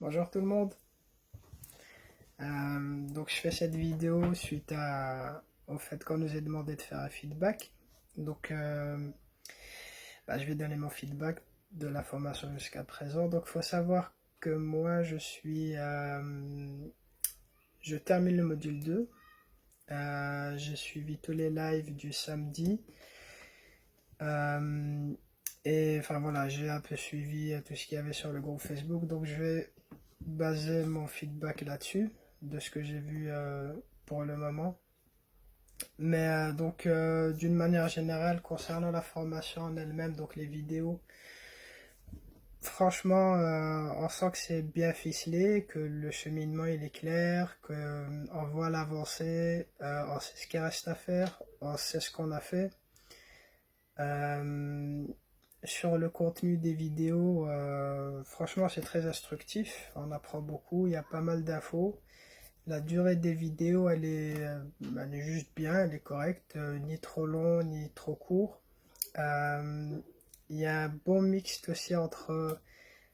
Bonjour tout le monde. Donc je fais cette vidéo suite au fait qu'on nous ait demandé de faire un feedback. Donc je vais donner mon feedback de la formation jusqu'à présent. Donc il faut savoir que moi je termine le module 2. J'ai suivi tous les lives du samedi. Et enfin voilà, j'ai un peu suivi tout ce qu'il y avait sur le groupe Facebook. Donc je vais baser mon feedback là-dessus, de ce que j'ai vu pour le moment. Mais d'une manière générale, concernant la formation en elle-même, donc les vidéos, franchement, on sent que c'est bien ficelé, que le cheminement il est clair, qu'on voit l'avancée, on sait ce qu'il reste à faire, on sait ce qu'on a fait. Sur le contenu des vidéos, franchement c'est très instructif, on apprend beaucoup, il y a pas mal d'infos. La durée des vidéos, elle est juste bien, elle est correcte, ni trop long, ni trop court. Il y a un bon mixte aussi entre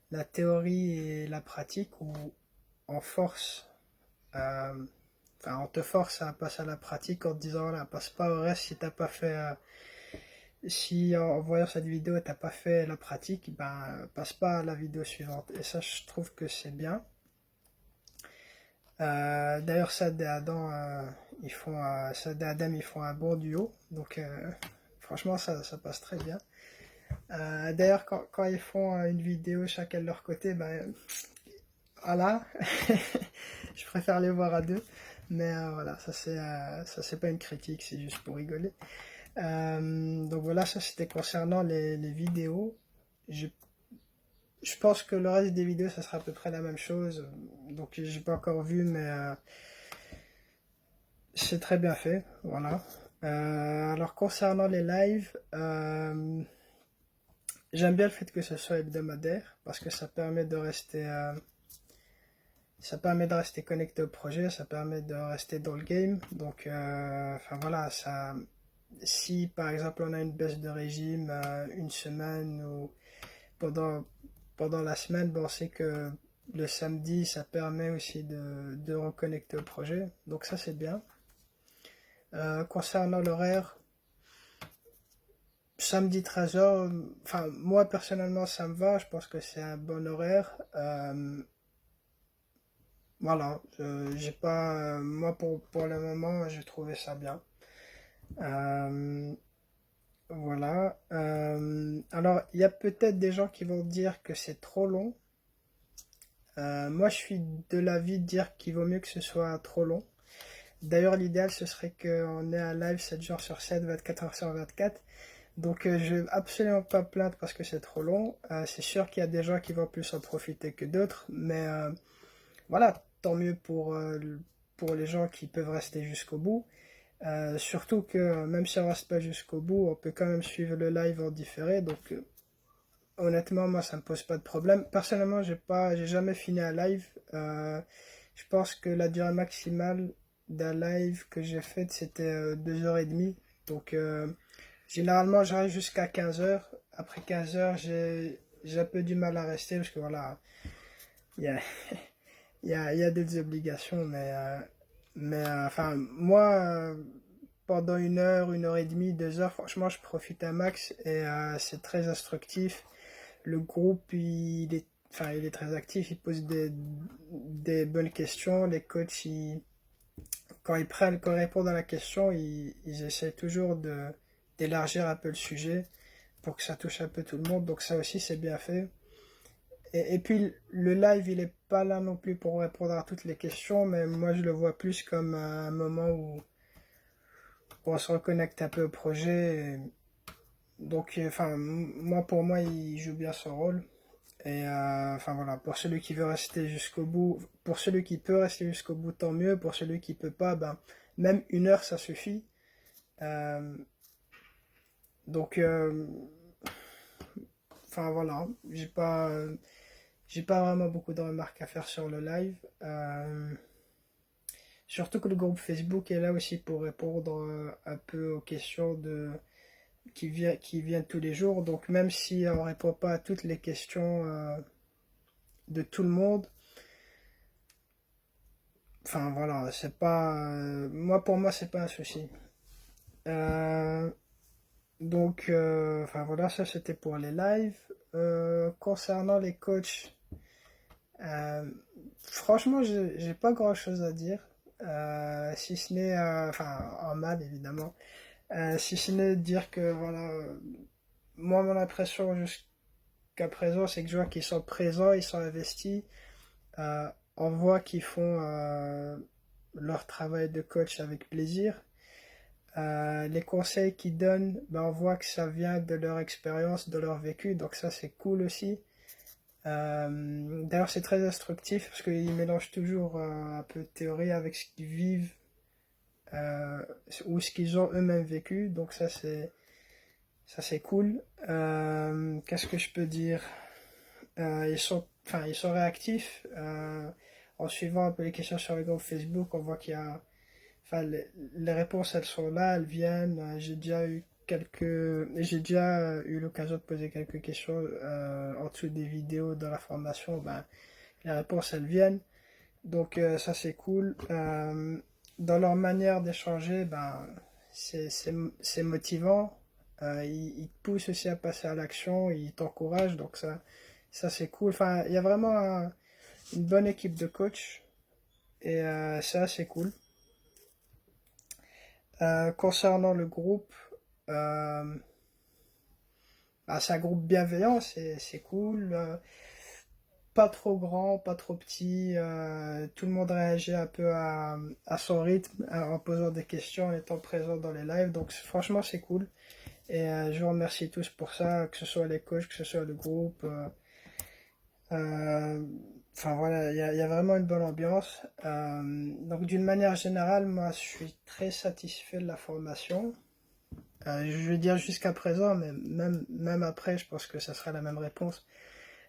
la théorie et la pratique où on force, euh, on te force à passer à la pratique en te disant voilà, passe pas au reste si t'as pas fait, si en voyant cette vidéo t'as pas fait la pratique, ben passe pas à la vidéo suivante. Et ça, je trouve que c'est bien. D'ailleurs, Sad et Adam, Sad et Adam, ils font un bon duo. Donc, franchement, ça passe très bien. D'ailleurs, quand ils font une vidéo chacun de leur côté, ben, voilà, je préfère les voir à deux. Mais voilà, ça c'est pas une critique, c'est juste pour rigoler. Donc voilà, ça c'était concernant les vidéos. Je, je pense que le reste des vidéos, ça sera à peu près la même chose. Donc j'ai pas encore vu, mais c'est très bien fait, voilà. Alors concernant les lives, j'aime bien le fait que ce soit hebdomadaire parce que ça permet de rester connecté au projet, ça permet de rester dans le game. Donc, enfin voilà, si par exemple on a une baisse de régime une semaine ou pendant, pendant la semaine, bon, on sait que le samedi, ça permet aussi de reconnecter au projet. Donc ça c'est bien. Concernant l'horaire, samedi 13h, enfin moi personnellement ça me va, je pense que c'est un bon horaire. Voilà, j'ai pas, moi pour le moment j'ai trouvé ça bien. Euh, voilà. Alors il y a peut-être des gens qui vont dire que c'est trop long. Moi je suis de l'avis de dire qu'il vaut mieux que ce soit trop long. D'ailleurs l'idéal ce serait qu'on ait un live 7 jours sur 7, 24 heures sur 24. Donc je vais absolument pas plaindre parce que c'est trop long. C'est sûr qu'il y a des gens qui vont plus en profiter que d'autres, mais voilà, tant mieux pour les gens qui peuvent rester jusqu'au bout. Surtout que même si on reste pas jusqu'au bout, on peut quand même suivre le live en différé. Donc honnêtement, moi ça me pose pas de problème. Personnellement, j'ai jamais fini un live. Je pense que la durée maximale d'un live que j'ai fait c'était 2h30. Donc généralement, j'arrive jusqu'à 15h. Après 15h, j'ai un peu du mal à rester parce que voilà, il y a, il y a d'autres obligations. Enfin, moi, pendant 1h, 1h30, 2h, franchement, je profite un max et c'est très instructif. Le groupe, il est très actif, il pose des bonnes questions. Les coachs, quand ils répondent à la question, ils essaient toujours d'élargir un peu le sujet pour que ça touche un peu tout le monde. Donc ça aussi, c'est bien fait. Et puis le live, il est pas là non plus pour répondre à toutes les questions, mais moi je le vois plus comme un moment où on se reconnecte un peu au projet. Donc, enfin, moi pour moi, il joue bien son rôle. Et enfin voilà, pour celui qui veut rester jusqu'au bout, pour celui qui peut rester jusqu'au bout, tant mieux. Pour celui qui peut pas, ben même 1 heure ça suffit. Euh, donc, enfin voilà, j'ai pas vraiment beaucoup de remarques à faire sur le live. Surtout que le groupe Facebook est là aussi pour répondre un peu aux questions qui viennent tous les jours. Donc même si on ne répond pas à toutes les questions de tout le monde, enfin voilà, c'est pas, moi pour moi c'est pas un souci. Euh, enfin voilà, ça c'était pour les lives. Concernant les coachs, euh, franchement, j'ai pas grand-chose à dire, si ce n'est, enfin en mal évidemment, si ce n'est de dire que voilà, moi mon impression jusqu'à présent, c'est que je vois qu'ils sont présents, ils sont investis, on voit qu'ils font leur travail de coach avec plaisir. Les conseils qu'ils donnent, ben, on voit que ça vient de leur expérience, de leur vécu, donc ça c'est cool aussi. D'ailleurs c'est très instructif parce qu'ils mélangent toujours un peu de théorie avec ce qu'ils vivent euh, ou ce qu'ils ont eux-mêmes vécu, donc ça c'est cool. Qu'est-ce que je peux dire? Ils sont réactifs. En suivant un peu les questions sur les groupes Facebook, on voit qu'il y a, enfin, les réponses, elles sont là, elles viennent. J'ai déjà eu l'occasion de poser quelques questions en dessous des vidéos dans la formation. Ben, les réponses, elles viennent. Donc ça, c'est cool. Dans leur manière d'échanger, ben, c'est motivant. Ils te poussent aussi à passer à l'action, ils t'encouragent, donc ça c'est cool. Enfin, il y a vraiment une bonne équipe de coachs et ça c'est cool. Concernant le groupe, euh, bah, c'est un groupe bienveillant, c'est cool. Pas trop grand, pas trop petit. Tout le monde réagit un peu à son rythme, en posant des questions, en étant présent dans les lives. Donc franchement, c'est cool. Et je vous remercie tous pour ça, que ce soit les coachs, que ce soit le groupe. Euh, Enfin voilà, il y a vraiment une bonne ambiance. Donc d'une manière générale, moi je suis très satisfait de la formation. Je vais dire jusqu'à présent, mais même après, je pense que ça sera la même réponse.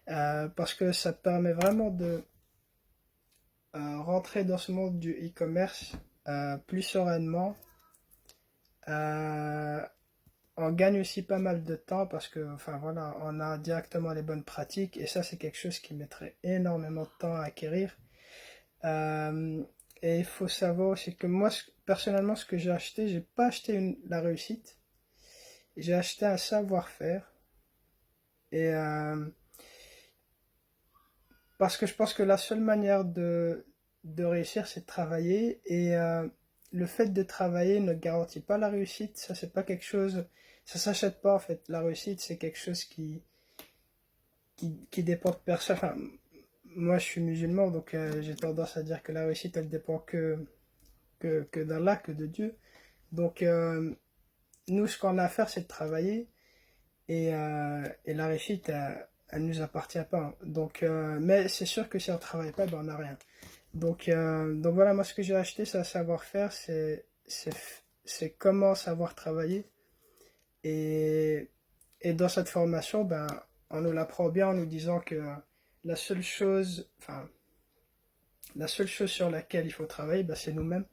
Parce que ça permet vraiment de rentrer dans ce monde du e-commerce plus sereinement. Euh, on gagne aussi pas mal de temps parce que, enfin voilà, on a directement les bonnes pratiques et ça c'est quelque chose qui mettrait énormément de temps à acquérir. Euh, et il faut savoir aussi que moi, personnellement, ce que j'ai acheté, j'ai pas acheté la réussite, j'ai acheté un savoir-faire. Et parce que je pense que la seule manière de réussir, c'est de travailler. Et le fait de travailler ne garantit pas la réussite. Ça, c'est pas quelque chose. Ça s'achète pas, en fait. La réussite, c'est quelque chose qui dépend de personne. Enfin, moi, je suis musulman, donc j'ai tendance à dire que la réussite, elle dépend que d'Allah, que de Dieu. Donc, nous, ce qu'on a à faire, c'est de travailler. Et la réussite, elle nous appartient pas, hein. Donc, mais c'est sûr que si on travaille pas, ben on n'a rien. Donc voilà, moi ce que j'ai acheté, c'est un savoir-faire, c'est comment savoir travailler. Et, et dans cette formation, ben, on nous l'apprend bien en nous disant que la seule chose, enfin, la seule chose sur laquelle il faut travailler, ben, c'est nous-mêmes.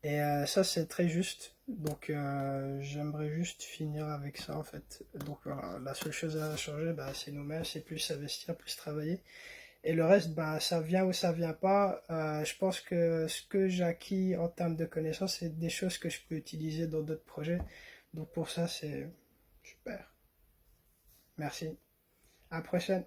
Et ça, c'est très juste. Donc, j'aimerais juste finir avec ça, en fait. Donc, voilà, la seule chose à changer, bah, c'est nous-mêmes, c'est plus s'investir, plus travailler. Et le reste, bah, ça vient ou ça vient pas. Je pense que ce que j'ai acquis en termes de connaissances, c'est des choses que je peux utiliser dans d'autres projets. Donc, pour ça, c'est super. Merci. À la prochaine.